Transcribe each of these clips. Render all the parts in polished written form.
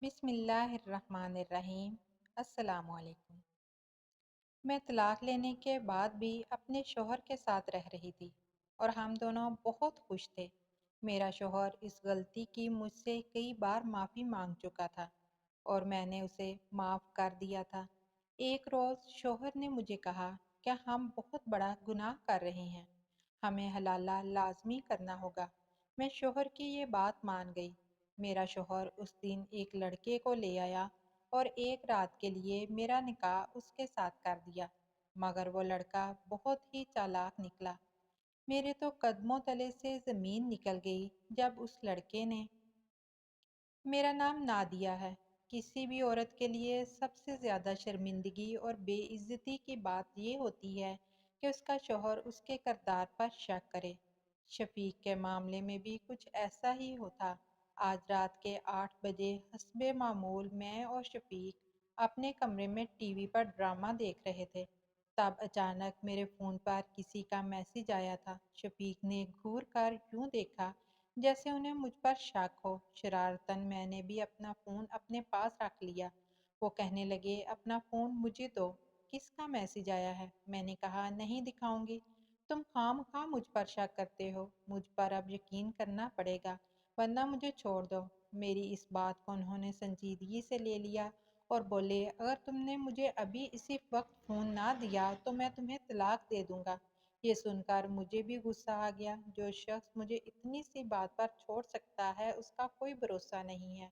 بسم اللہ الرحمن الرحیم۔ السلام علیکم۔ میں طلاق لینے کے بعد بھی اپنے شوہر کے ساتھ رہ رہی تھی اور ہم دونوں بہت خوش تھے۔ میرا شوہر اس غلطی کی مجھ سے کئی بار معافی مانگ چکا تھا اور میں نے اسے معاف کر دیا تھا۔ ایک روز شوہر نے مجھے کہا کہ ہم بہت بڑا گناہ کر رہے ہیں، ہمیں حلالہ لازمی کرنا ہوگا۔ میں شوہر کی یہ بات مان گئی۔ میرا شوہر اس دن ایک لڑکے کو لے آیا اور ایک رات کے لیے میرا نکاح اس کے ساتھ کر دیا، مگر وہ لڑکا بہت ہی چالاک نکلا۔ میرے تو قدموں تلے سے زمین نکل گئی جب اس لڑکے نے میرا نام نادیہ ہے۔ کسی بھی عورت کے لیے سب سے زیادہ شرمندگی اور بے عزتی کی بات یہ ہوتی ہے کہ اس کا شوہر اس کے کردار پر شک کرے۔ شفیق کے معاملے میں بھی کچھ ایسا ہی ہوتا۔ آج رات کے 8 بجے حسب معمول میں اور شفیق اپنے کمرے میں ٹی وی پر ڈرامہ دیکھ رہے تھے، تب اچانک میرے فون پر کسی کا میسج آیا تھا۔ شفیق نے گھور کر یوں دیکھا جیسے انہیں مجھ پر شک ہو۔ شرارتاً میں نے بھی اپنا فون اپنے پاس رکھ لیا۔ وہ کہنے لگے، اپنا فون مجھے دو، کس کا میسج آیا ہے؟ میں نے کہا، نہیں دکھاؤں گی، تم خواہ مجھ پر شک کرتے ہو، مجھ پر اب یقین کرنا پڑے گا ورنہ مجھے چھوڑ دو۔ میری اس بات کو انہوں نے سنجیدگی سے لے لیا اور بولے، اگر تم نے مجھے ابھی اسی وقت فون نہ دیا تو میں تمہیں طلاق دے دوں گا۔ یہ سن کر مجھے بھی غصہ آ گیا۔ جو شخص مجھے اتنی سی بات پر چھوڑ سکتا ہے اس کا کوئی بھروسہ نہیں ہے۔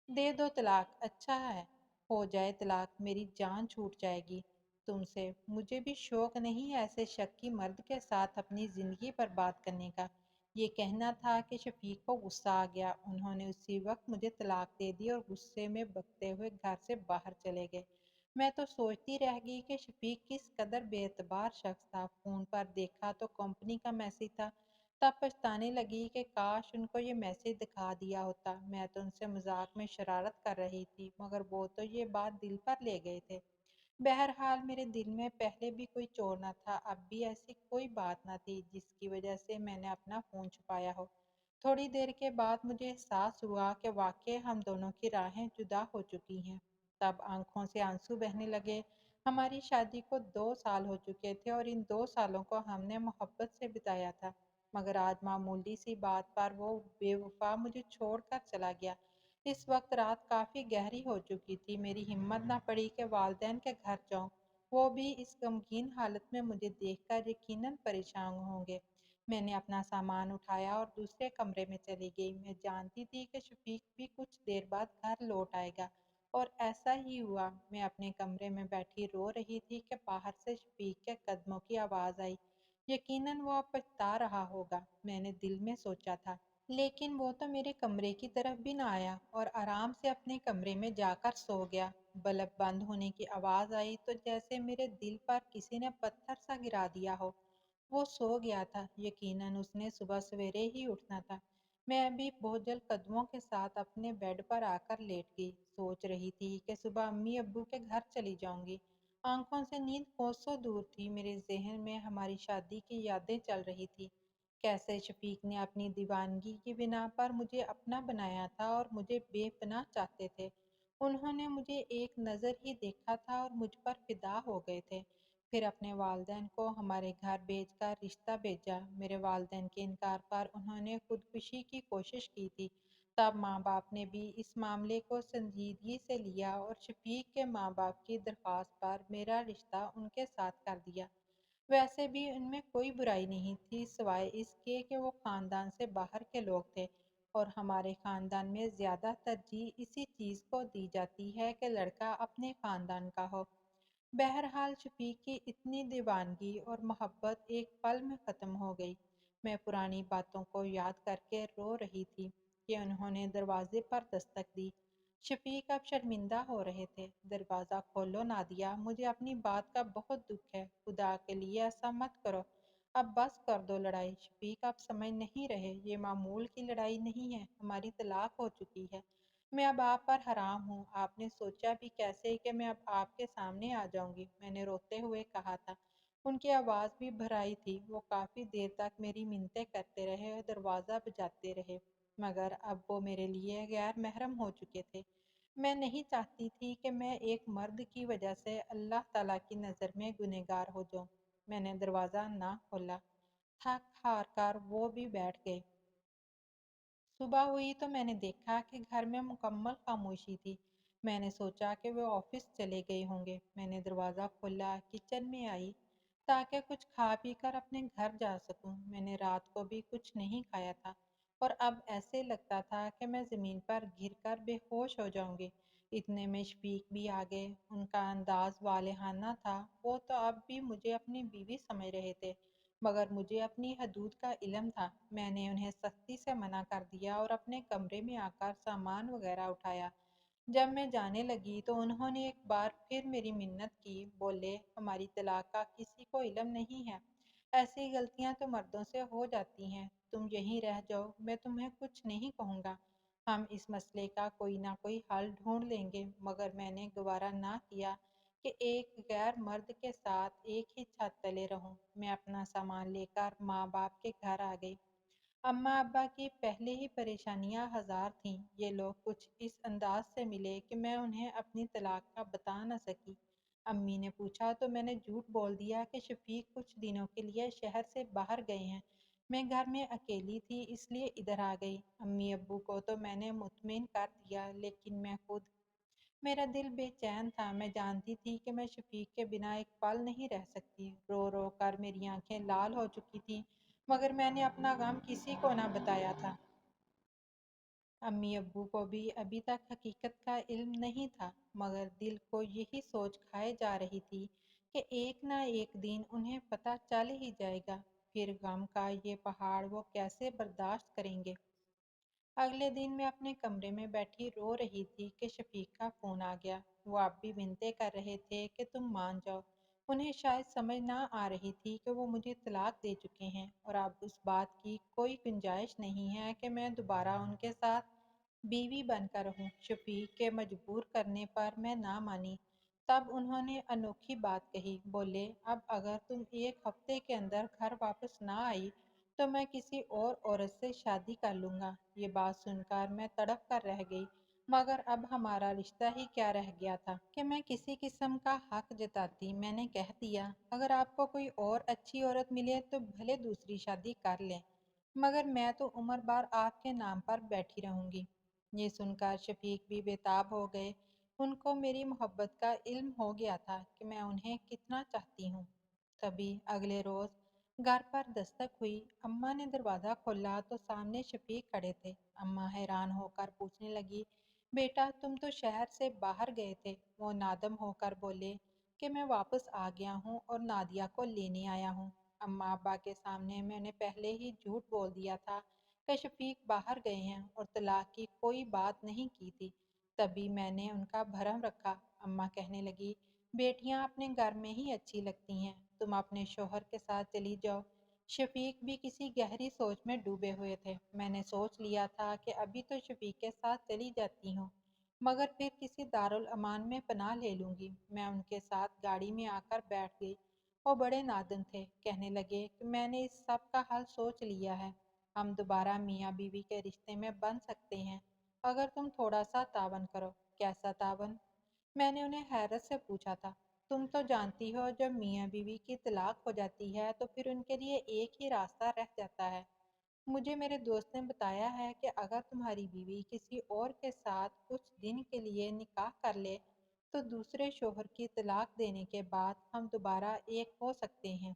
دے دو طلاق، اچھا ہے، ہو جائے طلاق، میری جان چھوٹ جائے گی تم سے۔ مجھے بھی شوق نہیں ایسے شکی مرد کے ساتھ اپنی زندگی برباد کرنے کا۔ یہ کہنا تھا کہ شفیق کو غصہ آ گیا۔ انہوں نے اسی وقت مجھے طلاق دے دی اور غصے میں بکتے ہوئے گھر سے باہر چلے گئے۔ میں تو سوچتی رہ گئی کہ شفیق کس قدر بے اعتبار شخص تھا۔ فون پر دیکھا تو کمپنی کا میسج تھا، تب پچھتانے لگی کہ کاش ان کو یہ میسج دکھا دیا ہوتا۔ میں تو ان سے مذاق میں شرارت کر رہی تھی، مگر وہ تو یہ بات دل پر لے گئے تھے۔ بہرحال میرے دل میں پہلے بھی کوئی چور نہ تھا، اب بھی ایسی کوئی بات نہ تھی جس کی وجہ سے میں نے اپنا فون چھپایا ہو۔ تھوڑی دیر کے بعد مجھے احساس ہوا کہ واقعی ہم دونوں کی راہیں جدا ہو چکی ہیں۔ تب آنکھوں سے آنسو بہنے لگے۔ ہماری شادی کو 2 سال ہو چکے تھے اور ان 2 سالوں کو ہم نے محبت سے بتایا تھا، مگر آج معمولی سی بات پر وہ بے وفا مجھے چھوڑ کر چلا گیا۔ اس وقت رات کافی گہری ہو چکی تھی۔ میری ہمت نہ پڑی کہ والدین کے گھر جاؤں، وہ بھی اس غمگین حالت میں مجھے دیکھ کر یقیناً پریشان ہوں گے۔ میں نے اپنا سامان اٹھایا اور دوسرے کمرے میں چلی گئی۔ میں جانتی تھی کہ شفیق بھی کچھ دیر بعد گھر لوٹ آئے گا، اور ایسا ہی ہوا۔ میں اپنے کمرے میں بیٹھی رو رہی تھی کہ باہر سے شفیق کے قدموں کی آواز آئی۔ یقیناً وہ اب پچھتا رہا ہوگا، میں نے دل میں سوچا تھا۔ لیکن وہ تو میرے کمرے کی طرف بھی نہ آیا اور آرام سے اپنے کمرے میں جا کر سو گیا۔ بلب بند ہونے کی آواز آئی تو جیسے میرے دل پر کسی نے پتھر سا گرا دیا ہو۔ وہ سو گیا تھا، یقیناً اس نے صبح سویرے ہی اٹھنا تھا۔ میں ابھی بوجھل قدموں کے ساتھ اپنے بیڈ پر آ کر لیٹ گئی، سوچ رہی تھی کہ صبح امی ابو کے گھر چلی جاؤں گی۔ آنکھوں سے نیند کوسوں دور تھی، میرے ذہن میں ہماری شادی کی یادیں چل رہی تھی۔ کیسے شفیق نے اپنی دیوانگی کی بنا پر مجھے اپنا بنایا تھا اور مجھے بے پناہ چاہتے تھے۔ انہوں نے مجھے ایک نظر ہی دیکھا تھا اور مجھ پر فدا ہو گئے تھے۔ پھر اپنے والدین کو ہمارے گھر بھیج کر رشتہ بھیجا۔ میرے والدین کے انکار پر انہوں نے خودکشی کی کوشش کی تھی۔ تب ماں باپ نے بھی اس معاملے کو سنجیدگی سے لیا اور شفیق کے ماں باپ کی درخواست پر میرا رشتہ ان کے ساتھ کر دیا۔ ویسے بھی ان میں کوئی برائی نہیں تھی سوائے اس کے کہ وہ خاندان سے باہر کے لوگ تھے، اور ہمارے خاندان میں زیادہ ترجیح اسی چیز کو دی جاتی ہے کہ لڑکا اپنے خاندان کا ہو۔ بہرحال شفیق کی اتنی دیوانگی اور محبت ایک پل میں ختم ہو گئی۔ میں پرانی باتوں کو یاد کر کے رو رہی تھی کہ انہوں نے دروازے پر دستک دی۔ شفیق اب شرمندہ ہو رہے تھے۔ دروازہ کھولو نادیہ، مجھے اپنی بات کا بہت دکھ ہے، خدا کے لیے ایسا مت کرو، اب بس کر دو لڑائی۔ شفیق آپ سمجھ نہیں رہے، یہ معمول کی لڑائی نہیں ہے، ہماری طلاق ہو چکی ہے۔ میں اب آپ پر حرام ہوں، آپ نے سوچا بھی کیسے کہ میں اب آپ کے سامنے آ جاؤں گی؟ میں نے روتے ہوئے کہا تھا۔ ان کی آواز بھی بھرائی تھی۔ وہ کافی دیر تک میری منتیں کرتے رہے اور دروازہ بجاتے رہے، مگر اب وہ میرے لیے غیر محرم ہو چکے تھے۔ میں نہیں چاہتی تھی کہ میں ایک مرد کی وجہ سے اللہ تعالیٰ کی نظر میں گنہگار ہو جاؤں۔ میں نے دروازہ نہ کھولا۔ تھک ہار کر وہ بھی بیٹھ گئے۔ صبح ہوئی تو میں نے دیکھا کہ گھر میں مکمل خاموشی تھی۔ میں نے سوچا کہ وہ آفس چلے گئے ہوں گے۔ میں نے دروازہ کھولا، کچن میں آئی تاکہ کچھ کھا پی کر اپنے گھر جا سکوں۔ میں نے رات کو بھی کچھ نہیں کھایا تھا اور اب ایسے لگتا تھا کہ میں زمین پر گر کر بے ہوش ہو جاؤں گی۔ اتنے میں شفیق بھی آ گئے۔ ان کا انداز والہانہ تھا۔ وہ تو اب بھی مجھے اپنی بیوی سمجھ رہے تھے، مگر مجھے اپنی حدود کا علم تھا۔ میں نے انہیں سختی سے منع کر دیا اور اپنے کمرے میں آ کر سامان وغیرہ اٹھایا۔ جب میں جانے لگی تو انہوں نے ایک بار پھر میری منت کی۔ بولے، ہماری طلاق کا کسی کو علم نہیں ہے۔ ایسی غلطیاں تو مردوں سے ہو جاتی ہیں۔ تم یہیں رہ جاؤ، میں تمہیں کچھ نہیں کہوں گا۔ ہم اس مسئلے کا کوئی نہ کوئی حل ڈھونڈ لیں گے۔ مگر میں نے گوارا نہ کیا کہ ایک غیر مرد کے ساتھ ایک ہی چھت تلے رہوں۔ میں اپنا سامان لے کر ماں باپ کے گھر آ گئی۔ اماں ابا کی پہلے ہی پریشانیاں ہزار تھیں۔ یہ لوگ کچھ اس انداز سے ملے کہ میں انہیں اپنی طلاق کا بتا نہ سکی۔ امی نے پوچھا تو میں نے جھوٹ بول دیا کہ شفیق کچھ دنوں کے لیے شہر سے باہر گئے ہیں۔ میں گھر میں اکیلی تھی اس لیے ادھر آ گئی۔ امی ابو کو تو میں نے مطمئن کر دیا، لیکن میں خود، میرا دل بے چین تھا۔ میں جانتی تھی کہ میں شفیق کے بنا ایک پل نہیں رہ سکتی۔ رو رو کر میری آنکھیں لال ہو چکی تھیں، مگر میں نے اپنا غم کسی کو نہ بتایا تھا۔ امی ابو کو بھی ابھی تک حقیقت کا علم نہیں تھا، مگر دل کو یہی سوچ کھائے جا رہی تھی کہ ایک نہ ایک دن انہیں پتہ چل ہی جائے گا۔ پھر غم کا یہ پہاڑ وہ کیسے برداشت کریں گے؟ اگلے دن میں اپنے کمرے میں بیٹھی رو رہی تھی کہ شفیق کا فون آ گیا۔ وہ اب بھی منتیں کر رہے تھے کہ تم مان جاؤ۔ انہیں شاید سمجھ نہ آ رہی تھی کہ وہ مجھے طلاق دے چکے ہیں اور اب اس بات کی کوئی گنجائش نہیں ہے کہ میں دوبارہ ان کے ساتھ بیوی بن کر رہوں۔ شفیق کے مجبور کرنے پر میں نہ مانی۔ تب انہوں نے انوکھی بات کہی۔ بولے، اب اگر تم ایک ہفتے کے اندر گھر واپس نہ آئی تو میں کسی اور عورت سے شادی کر لوں گا۔ یہ بات سن کر میں تڑپ کر رہ گئی، مگر اب ہمارا رشتہ ہی کیا رہ گیا تھا کہ میں کسی قسم کا حق جتاتی۔ میں نے کہہ دیا، اگر آپ کو کوئی اور اچھی عورت ملے تو بھلے دوسری شادی کر لیں، مگر میں تو عمر بھر آپ کے نام پر بیٹھی رہوں گی۔ یہ سن کر شفیق بھی بےتاب ہو گئے۔ ان کو میری محبت کا علم ہو گیا تھا کہ میں انہیں کتنا چاہتی ہوں۔ تبھی اگلے روز گھر پر دستک ہوئی۔ اماں نے دروازہ کھولا تو سامنے شفیق کھڑے تھے۔ اماں حیران ہو کر پوچھنے لگی، بیٹا تم تو شہر سے باہر گئے تھے؟ وہ نادم ہو کر بولے کہ میں واپس آ گیا ہوں اور نادیہ کو لینے آیا ہوں۔ اماں ابا کے سامنے میں نے پہلے ہی جھوٹ بول دیا تھا کہ شفیق باہر گئے ہیں اور طلاق کی کوئی بات نہیں کی تھی۔ تبھی میں نے ان کا بھرم رکھا۔ اماں کہنے لگی، بیٹیاں اپنے گھر میں ہی اچھی لگتی ہیں، تم اپنے شوہر کے ساتھ چلی جاؤ۔ شفیق بھی کسی گہری سوچ میں ڈوبے ہوئے تھے۔ میں نے سوچ لیا تھا کہ ابھی تو شفیق کے ساتھ چلی جاتی ہوں، مگر پھر کسی دارالامان میں پناہ لے لوں گی۔ میں ان کے ساتھ گاڑی میں آ کر بیٹھ گئی۔ وہ بڑے نادم تھے۔ کہنے لگے کہ میں نے اس سب کا حل سوچ لیا ہے۔ ہم دوبارہ میاں بیوی کے رشتے میں بن سکتے ہیں اگر تم تھوڑا سا تعاون کرو۔ کیسا تعاون؟ میں نے انہیں حیرت سے پوچھا تھا۔ تم تو جانتی ہو جب میاں بیوی کی طلاق ہو جاتی ہے تو پھر ان کے لیے ایک ہی راستہ رہ جاتا ہے۔ مجھے میرے دوست نے بتایا ہے کہ اگر تمہاری بیوی کسی اور کے ساتھ کچھ دن کے لیے نکاح کر لے تو دوسرے شوہر کی طلاق دینے کے بعد ہم دوبارہ ایک ہو سکتے ہیں۔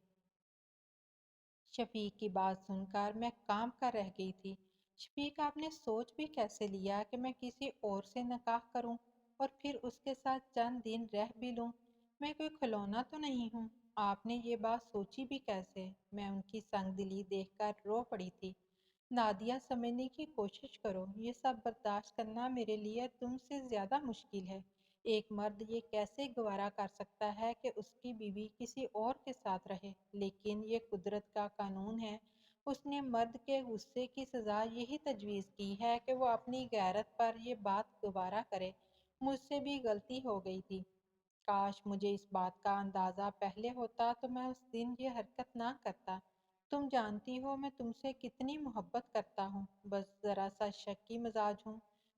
شفیق کی بات سن کر میں کام کر رہ گئی تھی۔ شفیق، آپ نے سوچ بھی کیسے لیا کہ میں کسی اور سے نکاح کروں اور پھر اس کے ساتھ چند دن رہ بھی لوں؟ میں کوئی کھلونا تو نہیں ہوں۔ آپ نے یہ بات سوچی بھی کیسے؟ میں ان کی سنگ دلی دیکھ کر رو پڑی تھی۔ نادیہ، سمجھنے کی کوشش کرو، یہ سب برداشت کرنا میرے لیے تم سے زیادہ مشکل ہے۔ ایک مرد یہ کیسے گوارا کر سکتا ہے کہ اس کی بیوی کسی اور کے ساتھ رہے؟ لیکن یہ قدرت کا قانون ہے۔ اس نے مرد کے غصے کی سزا یہی تجویز کی ہے کہ وہ اپنی غیرت پر یہ بات گوارا کرے۔ مجھ سے بھی غلطی ہو گئی تھی۔ کاش مجھے اس بات کا اندازہ پہلے ہوتا تو میں اس دن یہ حرکت نہ کرتا۔ تم جانتی ہو میں تم سے کتنی محبت کرتا ہوں، بس ذرا سا شکی مزاج ہوں۔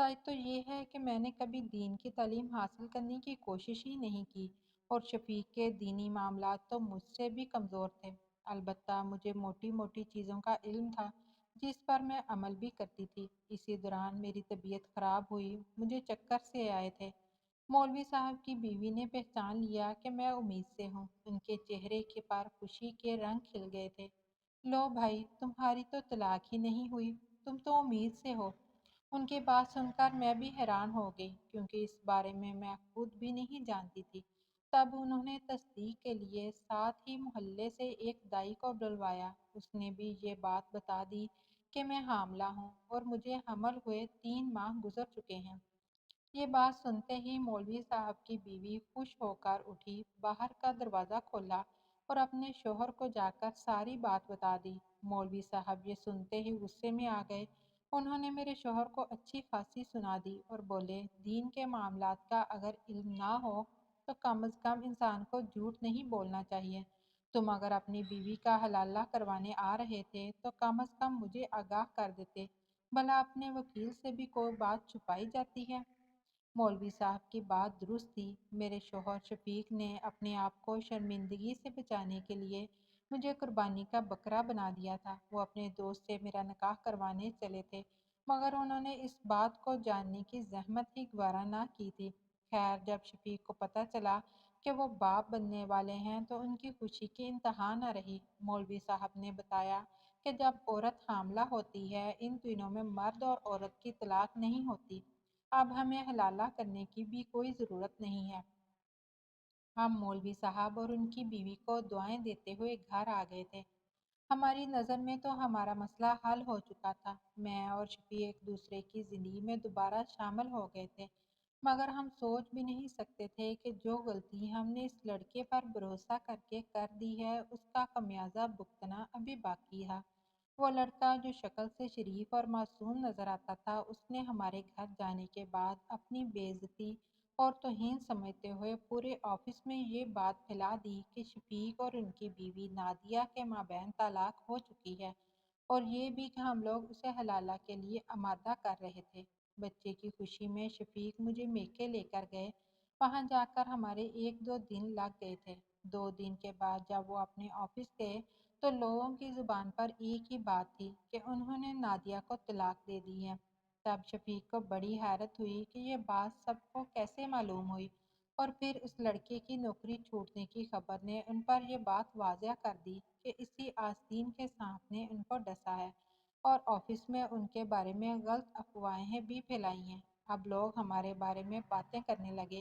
سچ تو یہ ہے کہ میں نے کبھی دین کی تعلیم حاصل کرنے کی کوشش ہی نہیں کی، اور شفیق کے دینی معاملات تو مجھ سے بھی کمزور تھے۔ البتہ مجھے موٹی موٹی چیزوں کا علم تھا جس پر میں عمل بھی کرتی تھی۔ اسی دوران میری طبیعت خراب ہوئی، مجھے چکر سے آئے تھے۔ مولوی صاحب کی بیوی نے پہچان لیا کہ میں امید سے ہوں۔ ان کے چہرے کے پر خوشی کے رنگ کھل گئے تھے۔ لو بھائی، تمہاری تو طلاق ہی نہیں ہوئی، تم تو امید سے ہو۔ ان کی بات سن کر میں بھی حیران ہو گئی، کیونکہ اس بارے میں خود بھی نہیں جانتی تھی۔ تب انہوں نے تصدیق کے لیے ساتھ ہی محلے سے ایک دائی کو بلوایا۔ اس نے بھی یہ بات بتا دی کہ میں حاملہ ہوں اور مجھے حمل ہوئے 3 ماہ گزر چکے ہیں۔ یہ بات سنتے ہی مولوی صاحب کی بیوی خوش ہو کر اٹھی، باہر کا دروازہ کھولا اور اپنے شوہر کو جا کر ساری بات بتا دی۔ مولوی صاحب یہ سنتے ہی غصے میں آ گئے۔ انہوں نے میرے شوہر کو اچھی خاصی سنا دی اور بولے، دین کے معاملات کا اگر علم نہ ہو تو کم از کم انسان کو جھوٹ نہیں بولنا چاہیے۔ تم اگر اپنی بیوی کا حلالہ کروانے آ رہے تھے تو کم از کم مجھے آگاہ کر دیتے، بھلا اپنے وکیل سے بھی کوئی بات چھپائی جاتی ہے۔ مولوی صاحب کی بات درست تھی۔ میرے شوہر شفیق نے اپنے آپ کو شرمندگی سے بچانے کے لیے مجھے قربانی کا بکرا بنا دیا تھا۔ وہ اپنے دوست سے میرا نکاح کروانے چلے تھے، مگر انہوں نے اس بات کو جاننے کی زحمت ہی گوارا نہ کی تھی۔ خیر، جب شفیق کو پتہ چلا کہ وہ باپ بننے والے ہیں تو ان کی خوشی کی انتہا نہ رہی۔ مولوی صاحب نے بتایا کہ جب عورت حاملہ ہوتی ہے، ان دنوں میں مرد اور عورت کی طلاق نہیں ہوتی۔ اب ہمیں حلالہ کرنے کی بھی کوئی ضرورت نہیں ہے۔ ہم مولوی صاحب اور ان کی بیوی کو دعائیں دیتے ہوئے گھر آ گئے تھے۔ ہماری نظر میں تو ہمارا مسئلہ حل ہو چکا تھا۔ میں اور شفیع ایک دوسرے کی زندگی میں دوبارہ شامل ہو گئے تھے، مگر ہم سوچ بھی نہیں سکتے تھے کہ جو غلطی ہم نے اس لڑکے پر بھروسہ کر کے کر دی ہے، اس کا خمیازہ بھگتنا ابھی باقی ہے۔ وہ لڑکا جو شکل سے شریف اور معصوم نظر آتا تھا، اس نے ہمارے گھر جانے کے بعد اپنی بے عزتی اور توہین سمجھتے ہوئے پورے آفس میں یہ بات پھیلا دی کہ شفیق اور ان کی بیوی نادیہ کے مابین طلاق ہو چکی ہے، اور یہ بھی کہ ہم لوگ اسے حلالہ کے لیے آمادہ کر رہے تھے۔ بچے کی خوشی میں شفیق مجھے میکے لے کر گئے۔ وہاں جا کر ہمارے 1-2 دن لگ گئے تھے۔ 2 دن کے بعد جب وہ اپنے آفس گئے تو لوگوں کی زبان پر ایک ہی بات تھی کہ انہوں نے نادیہ کو طلاق دے دی ہے۔ تب شفیق کو بڑی حیرت ہوئی کہ یہ بات سب کو کیسے معلوم ہوئی، اور پھر اس لڑکے کی نوکری چھوٹنے کی خبر نے ان پر یہ بات واضح کر دی کہ اسی آستین کے سانپ نے ان کو ڈسا ہے، اور آفس میں ان کے بارے میں غلط افواہیں بھی پھیلائی ہیں۔ اب لوگ ہمارے بارے میں باتیں کرنے لگے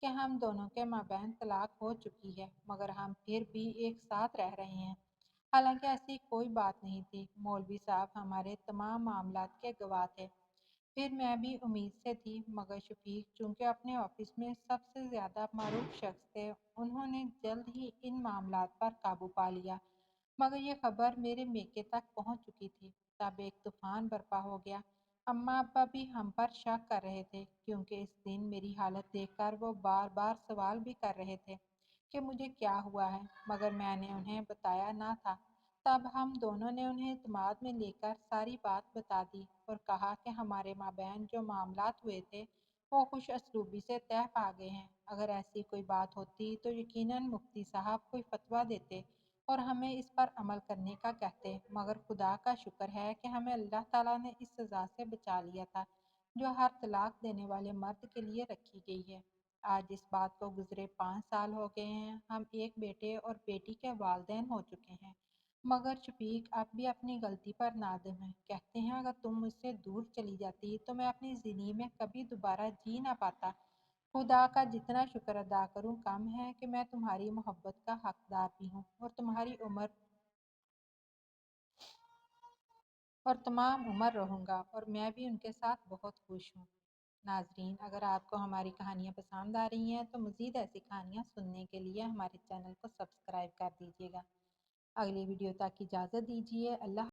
کہ ہم دونوں کے مابین طلاق ہو چکی ہے، مگر ہم پھر بھی ایک ساتھ رہ رہے ہیں، حالانکہ ایسی کوئی بات نہیں تھی۔ مولوی صاحب ہمارے تمام معاملات کے گواہ تھے۔ پھر میں بھی امید سے تھی، مگر شفیق چونکہ اپنے آفس میں سب سے زیادہ معروف شخص تھے، انہوں نے جلد ہی ان معاملات پر قابو پا لیا۔ مگر یہ خبر میرے میکے تک پہنچ چکی تھی۔ تب ایک طوفان برپا ہو گیا۔ اماں ابا بھی ہم پر شک کر رہے تھے، کیونکہ اس دن میری حالت دیکھ کر وہ بار بار سوال بھی کر رہے تھے کہ مجھے کیا ہوا ہے، مگر میں نے انہیں بتایا نہ تھا۔ تب ہم دونوں نے انہیں اعتماد میں لے کر ساری بات بتا دی اور کہا کہ ہمارے مابین جو معاملات ہوئے تھے وہ خوش اسلوبی سے طے پا گئے ہیں۔ اگر ایسی کوئی بات ہوتی تو یقیناً مفتی صاحب کوئی فتویٰ دیتے اور ہمیں اس پر عمل کرنے کا کہتے، مگر خدا کا شکر ہے کہ ہمیں اللہ تعالیٰ نے اس سزا سے بچا لیا تھا جو ہر طلاق دینے والے مرد کے لیے رکھی گئی ہے۔ آج اس بات کو گزرے 5 سال ہو گئے ہیں۔ ہم ایک بیٹے اور بیٹی کے والدین ہو چکے ہیں، مگر شفیق اب بھی اپنی غلطی پر نادم ہے۔ کہتے ہیں اگر تم مجھ سے دور چلی جاتی تو میں اپنی زندگی میں کبھی دوبارہ جی نہ پاتا۔ خدا کا جتنا شکر ادا کروں کم ہے کہ میں تمہاری محبت کا حقدار بھی ہوں، اور تمام عمر رہوں گا، اور میں بھی ان کے ساتھ بہت خوش ہوں۔ ناظرین، اگر آپ کو ہماری کہانیاں پسند آ رہی ہیں تو مزید ایسی کہانیاں سننے کے لیے ہمارے چینل کو سبسکرائب کر دیجیے گا۔ اگلی ویڈیو تک اجازت دیجیے۔ اللہ